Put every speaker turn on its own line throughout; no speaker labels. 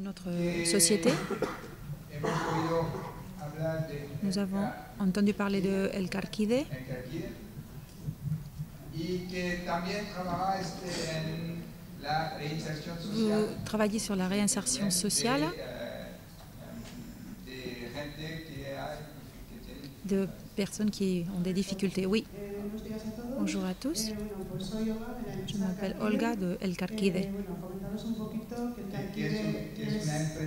notre société. Nous avons entendu parler de El Carquide. Vous travaillez sur la réinsertion sociale de personnes qui ont des difficultés. Oui. Bonjour à tous. Je m'appelle Olga de El Carquide.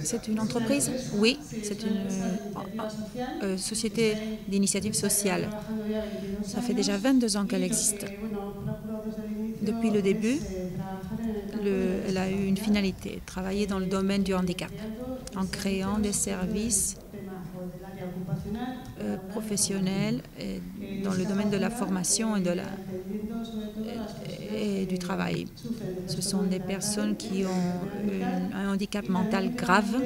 C'est une entreprise? Oui, c'est une société d'initiative sociale. Ça fait déjà 22 ans qu'elle existe. Depuis le début, elle a eu une finalité, travailler dans le domaine du handicap, en créant des services professionnels dans le domaine de la formation et du travail. Ce sont des personnes qui ont un handicap mental grave.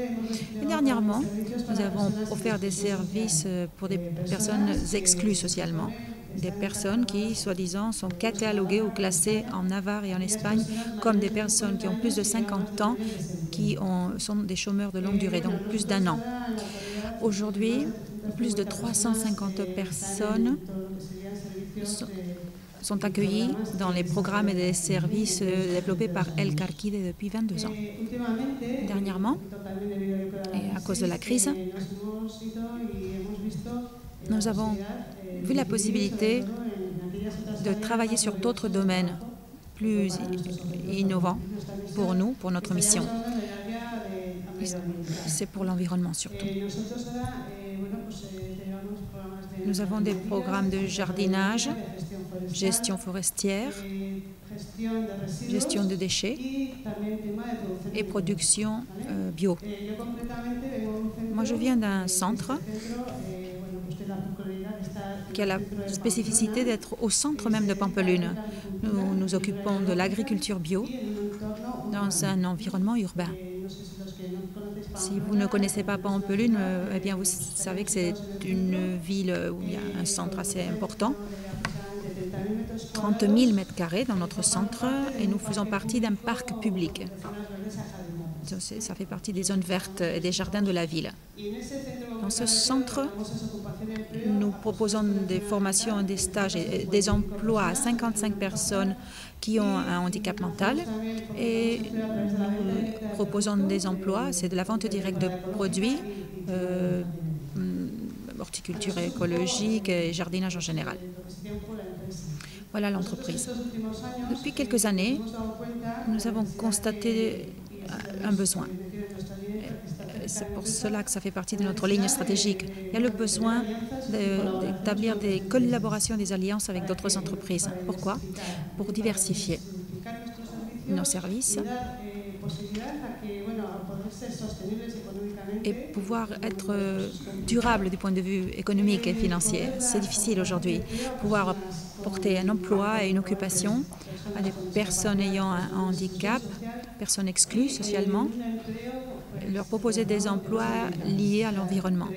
Et dernièrement, nous avons offert des services pour des personnes exclues socialement. Des personnes qui, soi-disant, sont cataloguées ou classées en Navarre et en Espagne comme des personnes qui ont plus de 50 ans, qui sont des chômeurs de longue durée, donc plus d'1 an. Aujourd'hui, plus de 350 personnes sont accueillies dans les programmes et les services développés par El Carquide depuis 22 ans. Dernièrement, et à cause de la crise, nous avons vu la possibilité de travailler sur d'autres domaines plus innovants pour nous, pour notre mission. C'est pour l'environnement surtout. Nous avons des programmes de jardinage, gestion forestière, gestion de déchets et production bio. Moi, je viens d'un centre qui a la spécificité d'être au centre même de Pampelune. Nous nous occupons de l'agriculture bio dans un environnement urbain. Si vous ne connaissez pas Pampelune, eh bien vous savez que c'est une ville où il y a un centre assez important. 30 000 m² dans notre centre et nous faisons partie d'un parc public. Ça fait partie des zones vertes et des jardins de la ville. Dans ce centre, nous proposons des formations, des stages et des emplois à 55 personnes qui ont un handicap mental et nous proposons des emplois, c'est de la vente directe de produits, horticulture écologique et jardinage en général. Voilà l'entreprise. Depuis quelques années, nous avons constaté un besoin. C'est pour cela que ça fait partie de notre ligne stratégique. Il y a le besoin d'établir des collaborations, des alliances avec d'autres entreprises. Pourquoi? Pour diversifier nos services et pouvoir être durable du point de vue économique et financier. C'est difficile aujourd'hui. Pouvoir porter un emploi et une occupation à des personnes ayant un handicap, personnes exclues socialement, leur proposer des emplois liés à l'environnement,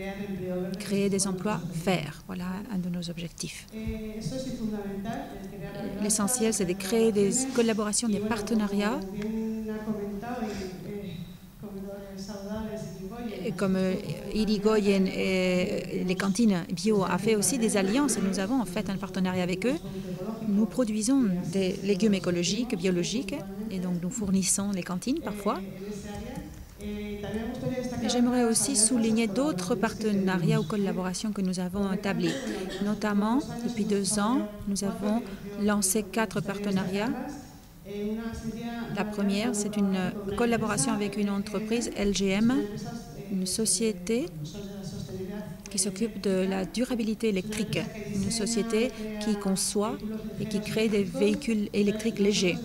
créer des emplois verts. Voilà un de nos objectifs. L'essentiel, c'est de créer des collaborations, des partenariats. Et comme Irigoyen et les cantines bio a fait aussi des alliances, et nous avons en fait un partenariat avec eux. Nous produisons des légumes écologiques, biologiques, et donc nous fournissons les cantines parfois. J'aimerais aussi souligner d'autres partenariats ou collaborations que nous avons établis. Notamment, depuis 2 ans, nous avons lancé 4 partenariats. La première, c'est une collaboration avec une entreprise, LGM, une société qui s'occupe de la durabilité électrique, une société qui conçoit et qui crée des véhicules électriques légers.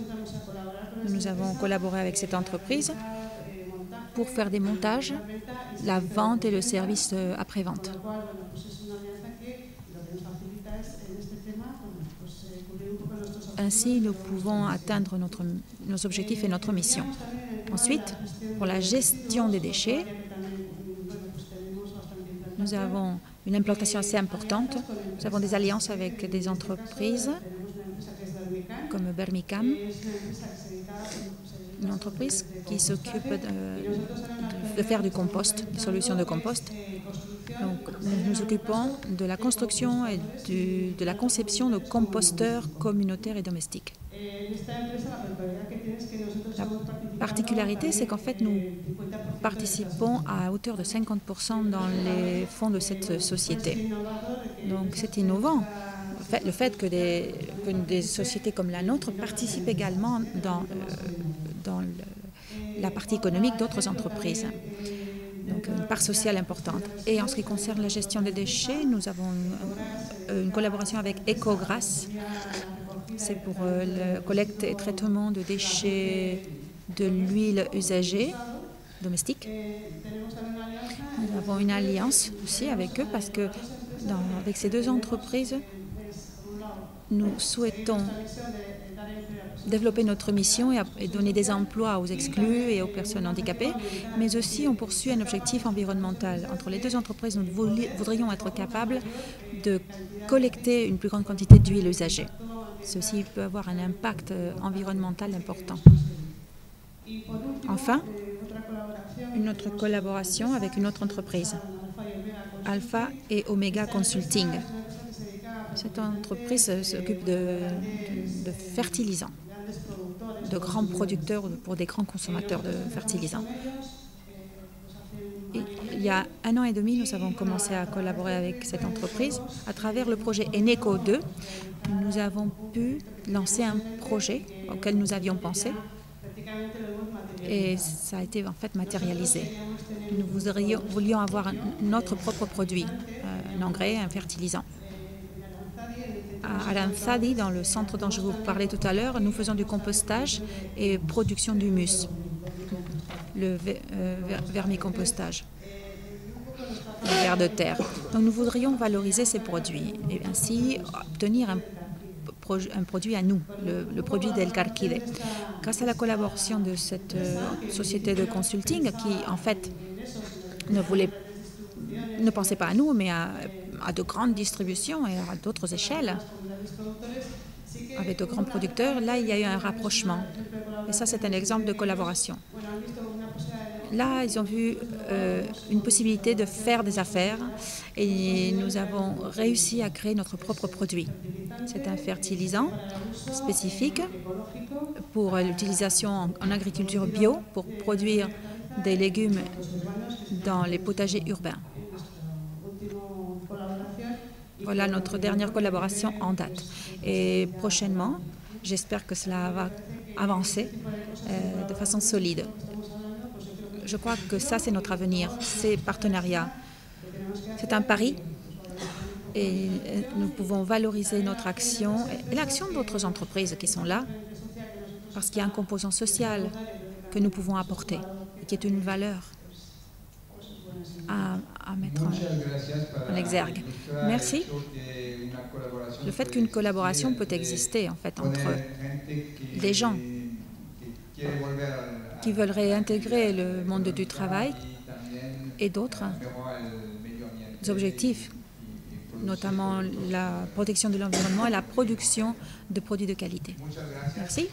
Nous avons collaboré avec cette entreprise pour faire des montages, la vente et le service après-vente. Ainsi, nous pouvons atteindre nos objectifs et notre mission. Ensuite, pour la gestion des déchets, nous avons une implantation assez importante. Nous avons des alliances avec des entreprises comme Bermicam, une entreprise qui s'occupe de faire du compost, des solutions de compost. Donc, nous nous occupons de la construction et de la conception de composteurs communautaires et domestiques. La particularité, c'est qu'en fait, nous participons à hauteur de 50% dans les fonds de cette société. Donc, c'est innovant. Le fait que des sociétés comme la nôtre participent également dans la partie économique d'autres entreprises. Donc, une part sociale importante. Et en ce qui concerne la gestion des déchets, nous avons une collaboration avec Ecogras. C'est pour la collecte et traitement de déchets de l'huile usagée domestique. Nous avons une alliance aussi avec eux parce que avec ces deux entreprises, nous souhaitons développer notre mission et donner des emplois aux exclus et aux personnes handicapées, mais aussi on poursuit un objectif environnemental. Entre les deux entreprises, nous voudrions être capables de collecter une plus grande quantité d'huile usagée. Ceci peut avoir un impact environnemental important. Enfin, une autre collaboration avec une autre entreprise, Alpha et Omega Consulting. Cette entreprise s'occupe de fertilisants, de grands producteurs pour des grands consommateurs de fertilisants. Et il y a 1 an et demi, nous avons commencé à collaborer avec cette entreprise. À travers le projet Eneco 2, nous avons pu lancer un projet auquel nous avions pensé et ça a été en fait matérialisé. Nous voulions avoir notre propre produit, un engrais, un fertilisant. À Aranzadi, dans le centre dont je vous parlais tout à l'heure, nous faisons du compostage et production d'humus, le vermicompostage, le ver de terre. Donc nous voudrions valoriser ces produits et ainsi obtenir un produit à nous, le produit d'El Carquide. Grâce à la collaboration de cette société de consulting qui, en fait, ne pensait pas à nous, mais à de grandes distributions et à d'autres échelles, avec de grands producteurs, là, il y a eu un rapprochement. Et ça, c'est un exemple de collaboration. Là, ils ont vu une possibilité de faire des affaires et nous avons réussi à créer notre propre produit. C'est un fertilisant spécifique pour l'utilisation en agriculture bio pour produire des légumes dans les potagers urbains. Voilà notre dernière collaboration en date. Et prochainement, j'espère que cela va avancer de façon solide. Je crois que ça, c'est notre avenir, ces partenariats. C'est un pari et nous pouvons valoriser notre action et l'action d'autres entreprises qui sont là parce qu'il y a un composant social que nous pouvons apporter et qui est une valeur à mettre en exergue. Merci. Le fait qu'une collaboration peut exister en fait entre des gens qui veulent réintégrer le monde du travail et d'autres objectifs, notamment la protection de l'environnement et la production de produits de qualité. Merci.